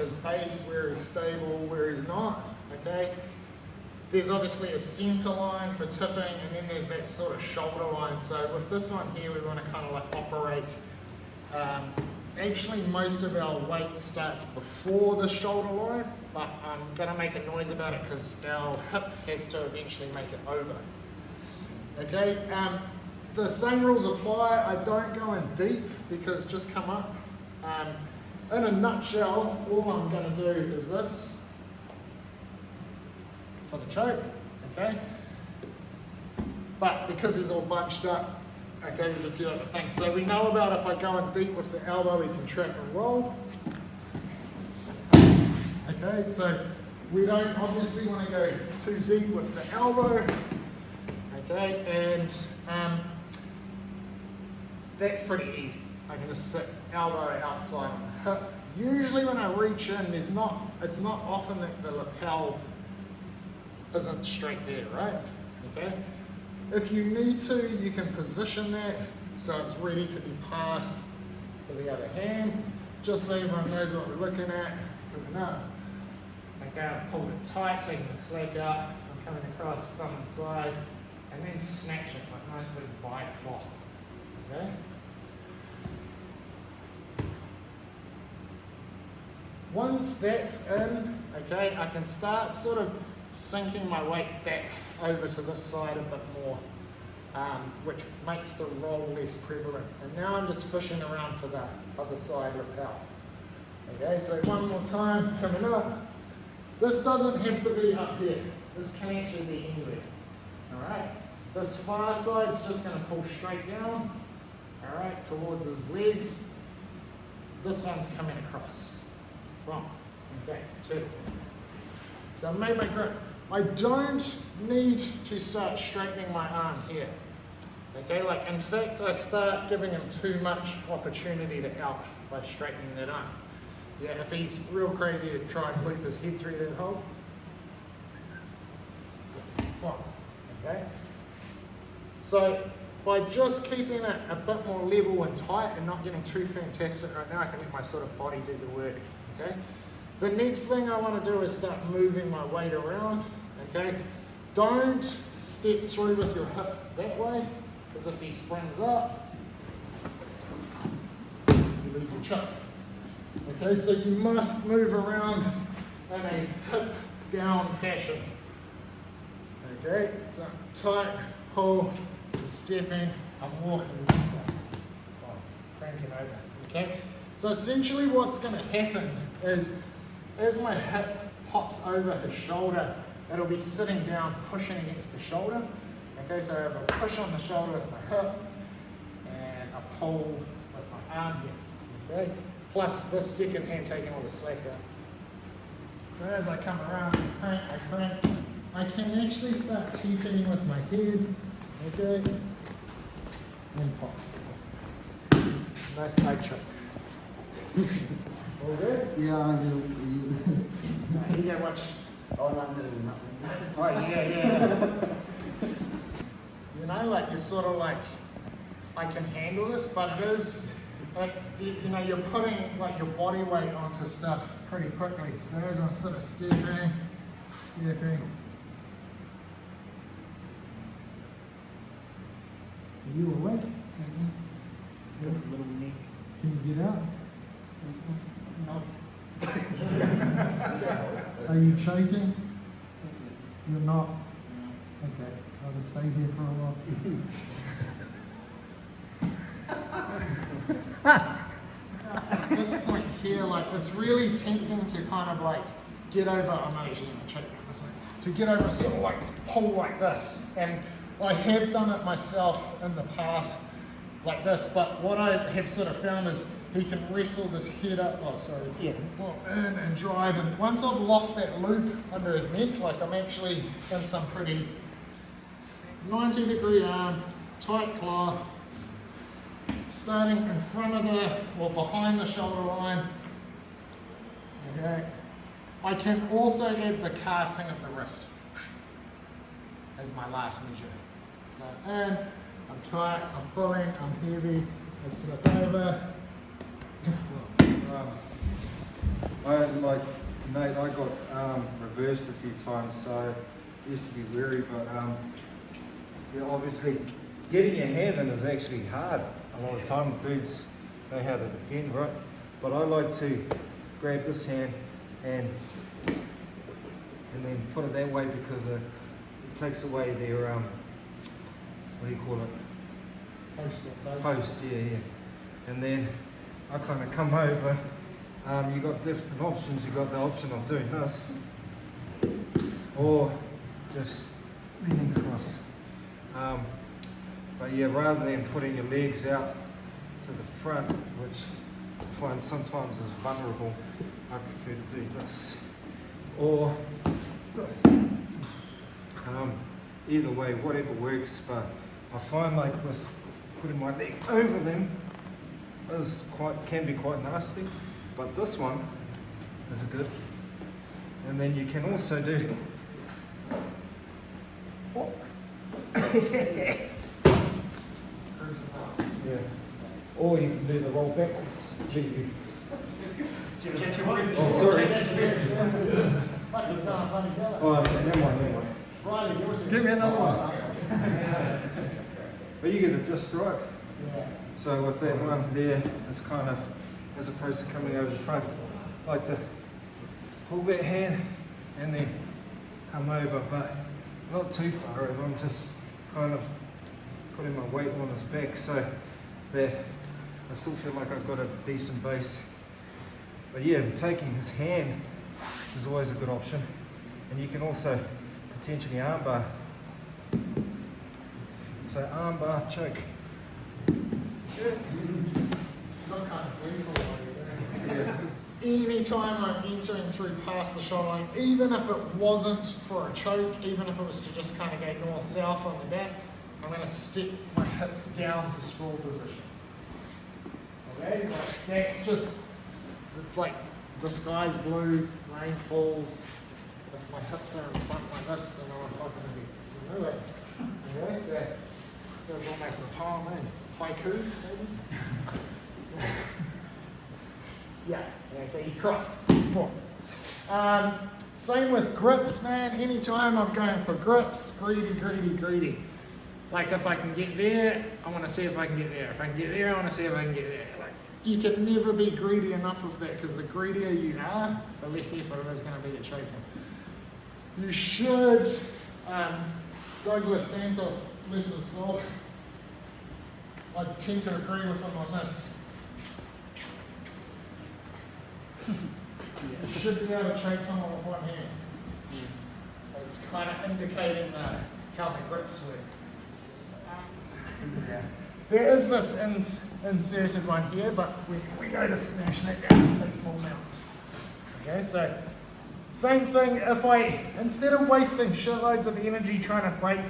his base, where he's stable, where he's not, okay? There's obviously a center line for tipping, and then there's that sort of shoulder line. So with this one here, we want to kind of like operate. Actually, most of our weight starts before the shoulder line, but I'm going to make a noise about it because our hip has to eventually make it over. Okay, the same rules apply. I don't go in deep because just come up. In a nutshell, all I'm going to do is this for the choke, okay? But because it's all bunched up, okay, there's a few other things. So we know about if I go in deep with the elbow, we can trap and roll. Okay, so we don't obviously want to go too deep with the elbow. Okay, and that's pretty easy. I can just sit elbow outside on the hip. Usually when I reach in, it's not often that the lapel isn't straight there, right? Okay. If you need to, you can position that so it's ready to be passed to the other hand, just so everyone knows what we're looking at. Coming up. Okay, I've pulled it tight, taking the slack out, I'm coming across, thumb inside, and then snatch it like nice big wide cloth. Okay? Once that's in, okay, I can start sort of sinking my weight back over to this side a bit more, which makes the roll less prevalent. And now I'm just fishing around for the other side lapel. Okay, so one more time, coming up. This doesn't have to be up here. This can actually be anywhere. Alright, this far side's just going to pull straight down, alright, towards his legs. This one's coming across. Wrong. Okay, two. So I've made my grip. I don't need to start straightening my arm here. Okay, like in fact, I start giving him too much opportunity to out by straightening that arm. Yeah, if he's real crazy to try and loop his head through that hole. Wrong. Okay. So by just keeping it a bit more level and tight and not getting too fantastic right now, I can let my sort of body do the work. Okay. The next thing I want to do is start moving my weight around. Okay. Don't step through with your hip that way, because if he springs up, you lose your choke. Okay, so you must move around in a hip down fashion. Okay, so tight, pull, stepping, I'm walking this way. Oh, cranking over. Okay, so essentially what's going to happen is as my hip pops over his shoulder, it'll be sitting down, pushing against the shoulder. Okay, so I have a push on the shoulder with my hip and a pull with my arm here. Okay, plus this second hand taking all the slack out. So as I come around, I crank, I can actually start teething with my head. Okay, and pop. Nice tight choke. All good? Yeah, I do. You go watch. Oh, no, I'm doing nothing. Oh, yeah. You know, like you're sort of like, I can handle this, but it is, like, you know, you're putting like your body weight onto stuff pretty quickly. So as I'm sort of stepping. Are you awake? Little neck. Can you get out? No. Are you choking? You're not? Okay, I'll just stay here for a while. At this point here, like, it's really tempting to kind of like get over, I'm not actually going to choke this way, to get over and sort of like pull like this. And I have done it myself in the past like this, but what I have sort of found is he can wrestle this head up, in and drive, and once I've lost that loop under his neck, like I'm actually in some pretty 90-degree arm, tight cloth, starting in front of the, or behind the shoulder line. Okay. I can also add the casting of the wrist as my last measure. So in, I'm tight, I'm pulling, I'm heavy, I slip over. Like Nate, I got reversed a few times, so I used to be wary, but yeah, obviously getting your hand in is actually hard. A lot of time dudes know how to defend, right? But I like to grab this hand and then put it that way because it takes away their what do you call it? Post, yeah. And then I kind of come over. You've got different options. You've got the option of doing this or just leaning across. But yeah, rather than putting your legs out to the front, which I find sometimes is vulnerable, I prefer to do this or this. Either way, whatever works, but I find like with putting my leg over them can be quite nasty, but this one is good. And then you can also do yeah. Or you can do the roll backwards. Oh, sorry. Oh, never mind. Give me another one. But you get it just right. Yeah. So with that one there, it's kind of, as opposed to coming over the front, I like to pull that hand and then come over, but not too far over. I'm just kind of putting my weight on his back so that I still feel like I've got a decent base. But yeah, taking his hand is always a good option. And you can also potentially armbar. So armbar, choke. Anytime I'm entering through past the shoulder line, even if it wasn't for a choke, even if it was to just kind of go north-south on the back, I'm going to step my hips down to sprawl position. Okay, that's just, it's like the sky's blue, rain falls. If my hips are in front like this, then I'm not going to be moving. Okay, so there's almost a poem in haiku, maybe. Yeah, so you cross. Same with grips, man. Anytime I'm going for grips, greedy. Like if I can get there, I want to see if I can get there. If I can get there, I want to see if I can get there. Like you can never be greedy enough of that because the greedier you are, the less effort it is going to be to choke him. You should, Douglas Santos, bless his soul, I tend to agree with him on this. You should be able to choke someone with one hand. It's kind of indicating how the grips work. There is this inserted one here, but we go to smash that down and take full mount. Okay, so same thing, if I, instead of wasting shitloads of energy trying to break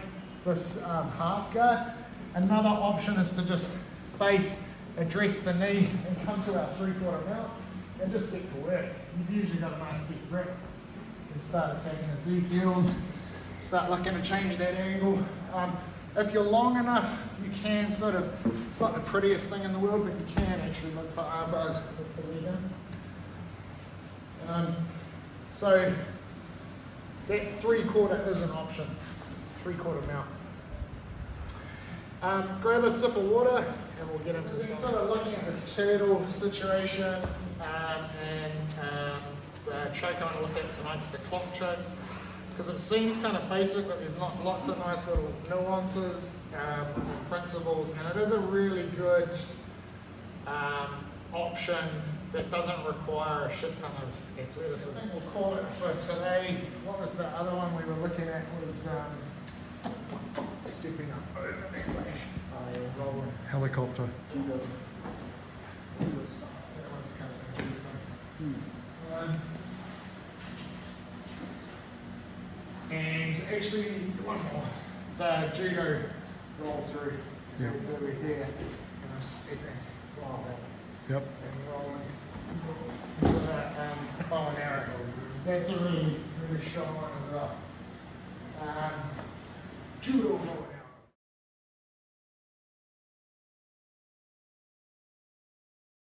this half guard, another option is to just base, address the knee and come to our 3/4 mount and just get to work. You've usually got a nice deep grip. You can start attacking the Z-heels, start looking to change that angle. If you're long enough, you can sort of, it's not the prettiest thing in the world, but you can actually look for arm bars with the leg in. So that 3/4 is an option, 3/4 mount. Grab a sip of water and we'll get into some. Sort of looking at this turtle situation and the choke I want to look at tonight's the clock choke. Because it seems kind of basic, but there's not lots of nice little nuances and principles, and it is a really good option that doesn't require a shit ton of athleticism. I think we'll call it for today. What was the other one we were looking at? Was stepping up over that way. Rolling. Helicopter. That one's kind of interesting. And actually, one more. The judo roll through. Yep. Is over here. And I'm stepping while Yep. and rolling into the bow and arrow. That's a really strong one as well. Judo roll.